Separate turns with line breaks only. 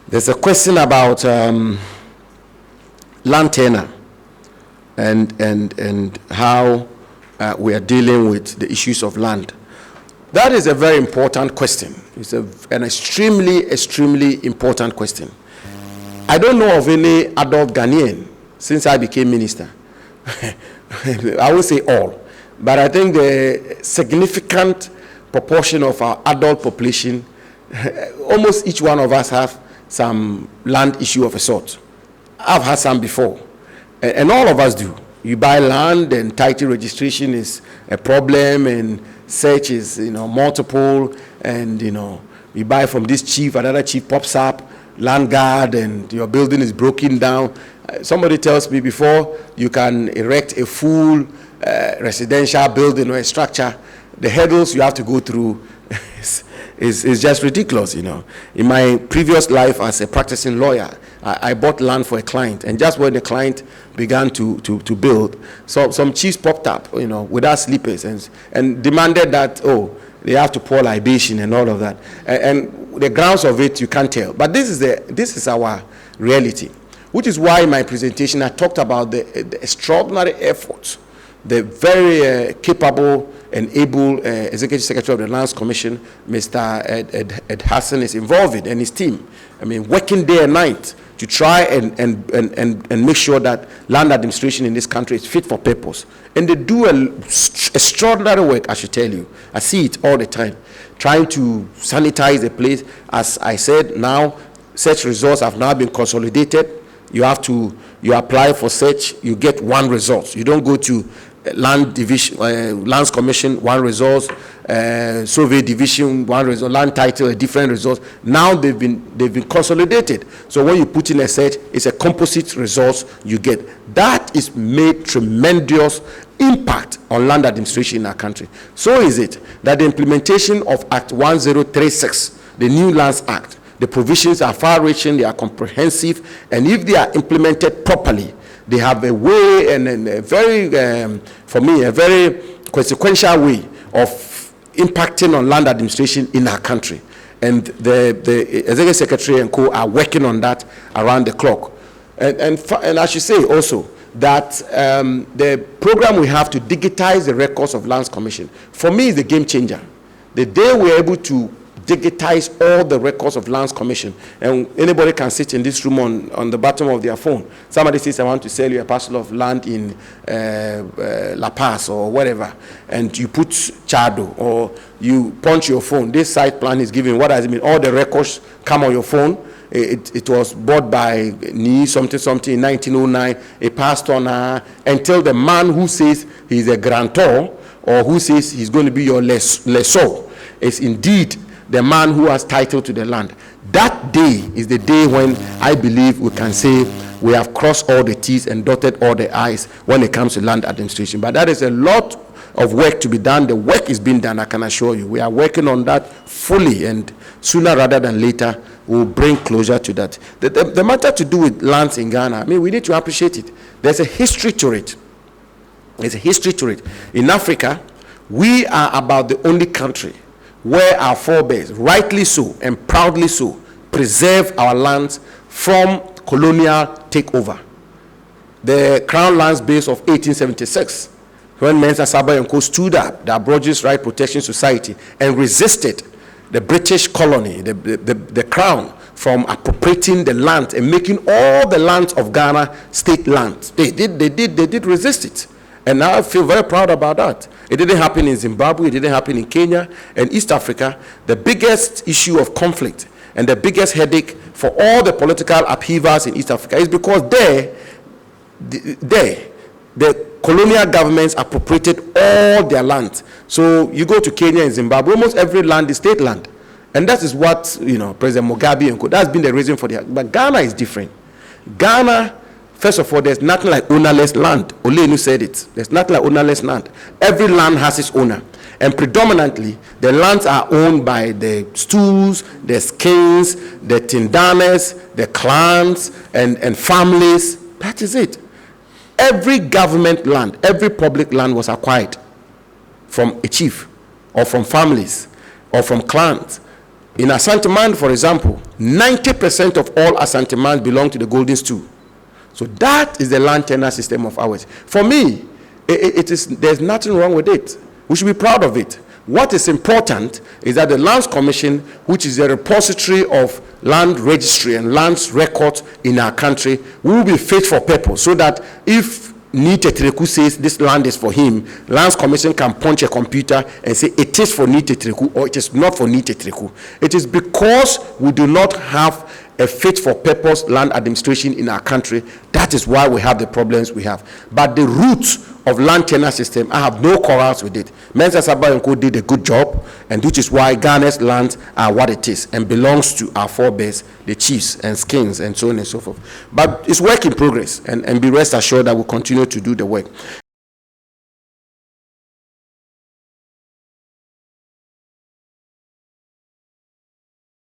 There's a question about land tenure and how we are dealing with the issues of land. That is a very important question. It's an extremely important question. I don't know of any adult Ghanaian since I became minister. I would say all, but I think the significant proportion of our adult population, almost each one of us have some land issue of a sort. I've had some before, and all of us do. You buy land and title registration is a problem, and search is multiple, and you buy from this chief, another chief pops up, land guard, and your building is broken down. Somebody tells me before you can erect a full residential building or a structure, the hurdles you have to go through is just ridiculous. In my previous life as a practicing lawyer, I bought land for a client, and just when the client began to build, so some chiefs popped up, without sleepers, and demanded that they have to pour libation and all of that, and the grounds of it you can't tell. But this is our reality, which is why in my presentation I talked about the extraordinary efforts the very capable and able Executive Secretary of the Lands Commission, Mr. Ed Hassan, is involved in, and his team. I mean, working day and night to try and make sure that land administration in this country is fit for purpose. And they do extraordinary work, I should tell you. I see it all the time, trying to sanitize the place. As I said, now search results have now been consolidated. You apply for search, you get one result. You don't go to land division, lands commission, one result, survey division, one result, land title, a different result. Now they've been consolidated. So when you put in a search, it's a composite result you get. That is made tremendous impact on land administration in our country. So is it that the implementation of Act 1036, the New Lands Act, the provisions are far-reaching, they are comprehensive, and if they are implemented properly, they have a way and a very, for me, a very consequential way of impacting on land administration in our country. And the Executive Secretary and co are working on that around the clock. And I should say also that the program we have to digitize the records of Lands Commission, for me, is the game changer. The day we're able to digitize all the records of Lands Commission, and anybody can sit in this room on the bottom of their phone. Somebody says, I want to sell you a parcel of land in La Paz or whatever, and you put Chado, or you punch your phone. This site plan is given. What does it mean? All the records come on your phone. It was bought by Ni something in 1909. It passed on until the man who says he's a grantor, or who says he's going to be your lessor, is indeed the man who has title to the land. That day is the day when I believe we can say we have crossed all the T's and dotted all the I's when it comes to land administration. But that is a lot of work to be done. The work is being done, I can assure you. We are working on that fully, and sooner rather than later we'll bring closure to that. The matter to do with lands in Ghana, I mean, we need to appreciate it. There's a history to it. There's a history to it. In Africa, we are about the only country where our forebears, rightly so and proudly so, preserve our lands from colonial takeover. The Crown Lands Base of 1876, when Mensa Saba and Co stood up, the Aborigines Right Protection Society, and resisted the British colony, the Crown, from appropriating the land and making all the lands of Ghana state lands. They did resist it. And now I feel very proud about that. It didn't happen in Zimbabwe, it didn't happen in Kenya and East Africa. The biggest issue of conflict and the biggest headache for all the political upheavals in East Africa is because the colonial governments appropriated all their land. So you go to Kenya and Zimbabwe, almost every land is state land. And that is what, President Mugabe and co, that's been the reason for that. But Ghana is different. Ghana, first of all, there's nothing like ownerless land. Olenu said it. There's nothing like ownerless land. Every land has its owner. And predominantly, the lands are owned by the Stools, the Skins, the Tindanes, the clans, and families. That is it. Every government land, every public land was acquired from a chief, or from families, or from clans. In Asante-Man, for example, 90% of all Asante-Man belong to the Golden Stool. So that is the land tenure system of ours. For me, there's nothing wrong with it. We should be proud of it. What is important is that the Lands Commission, which is a repository of land registry and lands records in our country, will be fit for purpose, so that if Nitetriku says this land is for him, Lands Commission can punch a computer and say it is for Nitetriku or it is not for Nitetriku. It is because we do not have a fit for purpose land administration in our country. That is why we have the problems we have. But the roots of land tenure system, I have no quarrels with it. Mensa Sabayanko did a good job, and which is why Ghana's lands are what it is and belongs to our forebears, the chiefs and skins and so on and so forth. But it's work in progress, and be rest assured that we'll continue to do the work.